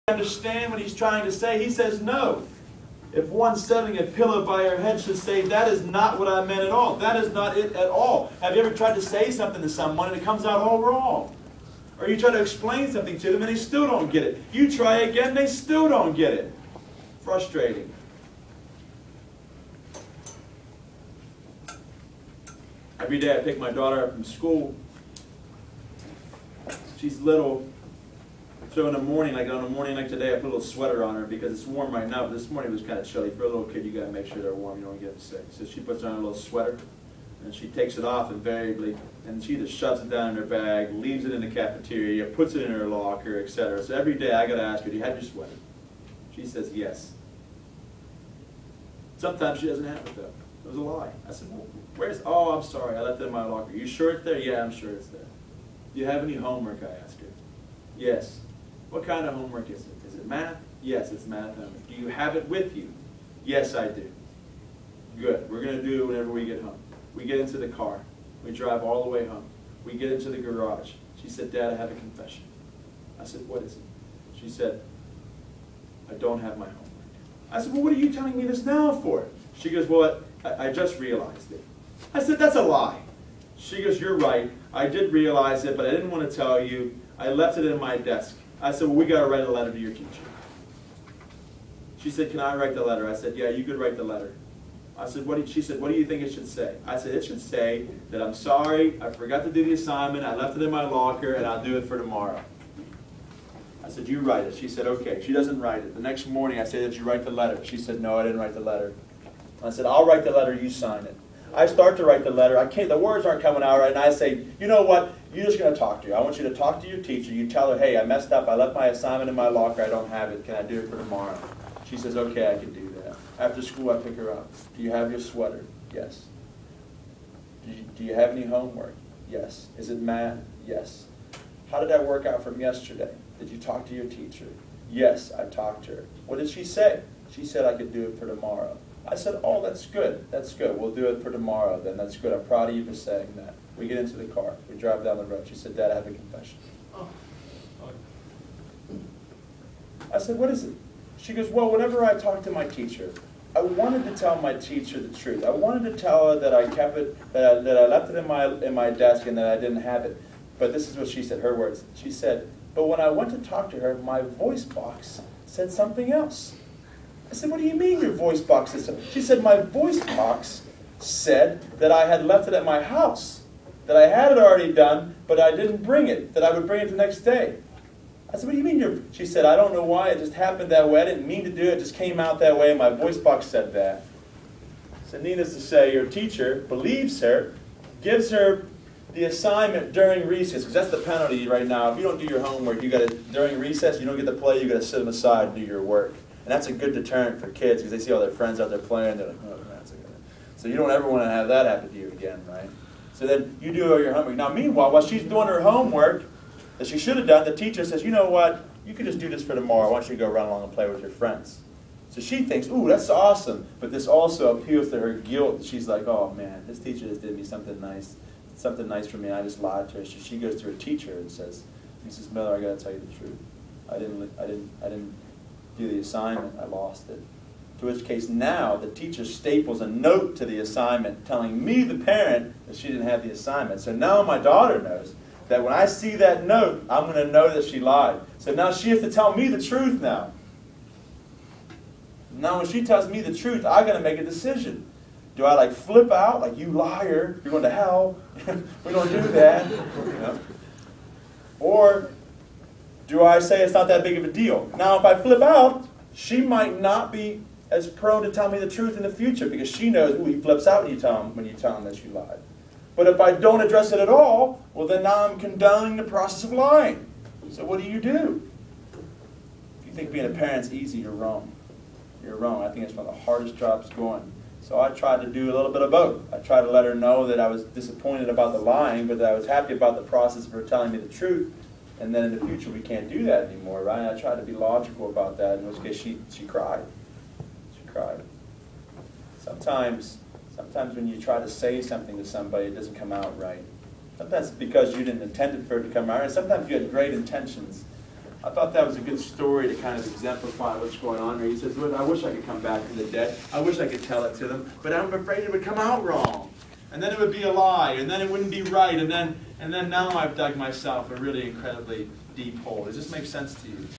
understand what he's trying to say? He says, no. If one setting a pillow by her head should say, that is not what I meant at all. That is not it at all. Have you ever tried to say something to someone and it comes out all wrong? Or you try to explain something to them and they still don't get it. You try again, they still don't get it. Frustrating. Every day I pick my daughter up from school. She's little. So in the morning, like on a morning like today, I put a little sweater on her because it's warm right now, but this morning it was kind of chilly. For a little kid, you got to make sure they're warm, you don't get them sick. So she puts on a little sweater, and she takes it off invariably, and she either shoves it down in her bag, leaves it in the cafeteria, puts it in her locker, etc. So every day I got to ask her, do you have your sweater? She says yes. Sometimes she doesn't have it though. It was a lie. I said, well, where's, oh, I'm sorry, I left it in my locker. You sure it's there? Yeah, I'm sure it's there. Do you have any homework, I asked her. Yes. What kind of homework is it? Is it math? Yes, it's math homework. Do you have it with you? Yes, I do. Good. We're going to do it whenever we get home. We get into the car. We drive all the way home. We get into the garage. She said, Dad, I have a confession. I said, what is it? She said, I don't have my homework. I said, well, what are you telling me this now for? She goes, well, I just realized it. I said, that's a lie. She goes, you're right. I did realize it, but I didn't want to tell you. I left it in my desk. I said, well, we got to write a letter to your teacher. She said, can I write the letter? I said, yeah, you could write the letter. I said, she said, what do you think it should say? I said, it should say that I'm sorry, I forgot to do the assignment, I left it in my locker, and I'll do it for tomorrow. I said, you write it. She said, okay. She doesn't write it. The next morning, I said, did you write the letter? She said, no, I didn't write the letter. I said, I'll write the letter, you sign it. I start to write the letter. The words aren't coming out right, and I say, you know what? You're just going to talk to her. I want you to talk to your teacher. You tell her, hey, I messed up. I left my assignment in my locker. I don't have it. Can I do it for tomorrow? She says, okay, I can do that. After school, I pick her up. Do you have your sweater? Yes. Do you have any homework? Yes. Is it math? Yes. How did that work out from yesterday? Did you talk to your teacher? Yes, I talked to her. What did she say? She said I could do it for tomorrow. I said, oh, that's good. That's good. We'll do it for tomorrow then. That's good. I'm proud of you for saying that. We get into the car. We drive down the road. She said, Dad, I have a confession. Oh. I said, what is it? She goes, well, whenever I talk to my teacher, I wanted to tell my teacher the truth. I wanted to tell her that I kept it, that I left it in my desk and that I didn't have it. But this is what she said, her words. She said, but when I went to talk to her, my voice box said something else. I said, what do you mean your voice box said something? She said, my voice box said that I had left it at my house, that I had it already done, but I didn't bring it, that I would bring it the next day. I said, what do you mean She said, I don't know why, it just happened that way. I didn't mean to do it, it just came out that way, and my voice box said that. So needless to say, your teacher believes her, gives her the assignment during recess, because that's the penalty right now. If you don't do your homework, during recess, you don't get to play, you got to sit them aside and do your work. And that's a good deterrent for kids, because they see all their friends out there playing, they're like, oh, that's a good. So you don't ever want to have that happen to you again, right? So then you do all your homework. Now meanwhile, while she's doing her homework that she should have done, the teacher says, you know what, you can just do this for tomorrow. I want you to go run along and play with your friends. So she thinks, ooh, that's awesome. But this also appeals to her guilt. She's like, oh man, this teacher just did me something nice for me. I just lied to her. So she goes to her teacher and says, Mrs. Miller, I got to tell you the truth. I didn't do the assignment. I lost it. To which case now the teacher staples a note to the assignment telling me, the parent, that she didn't have the assignment. So now my daughter knows that when I see that note, I'm going to know that she lied. So now she has to tell me the truth now. Now when she tells me the truth, I got to make a decision. Do I like flip out, like, you liar, you're going to hell, we don't do that, you know? Or do I say it's not that big of a deal? Now if I flip out, she might not be as prone to tell me the truth in the future, because she knows, ooh, he flips out when you tell him that you lied. But if I don't address it at all, well then now I'm condoning the process of lying. So what do? If you think being a parent's easy, you're wrong. You're wrong. I think it's one of the hardest jobs going. So I tried to do a little bit of both. I tried to let her know that I was disappointed about the lying, but that I was happy about the process of her telling me the truth. And then in the future we can't do that anymore, right? I tried to be logical about that, in which case she cried. She cried. Sometimes when you try to say something to somebody, it doesn't come out right. Sometimes it's because you didn't intend it for it to come out, and sometimes you had great intentions. I thought that was a good story to kind of exemplify what's going on here. He says, "Look, I wish I could come back from the dead. I wish I could tell it to them, but I'm afraid it would come out wrong. And then it would be a lie, and then it wouldn't be right, and then now I've dug myself a really incredibly deep hole." Does this make sense to you?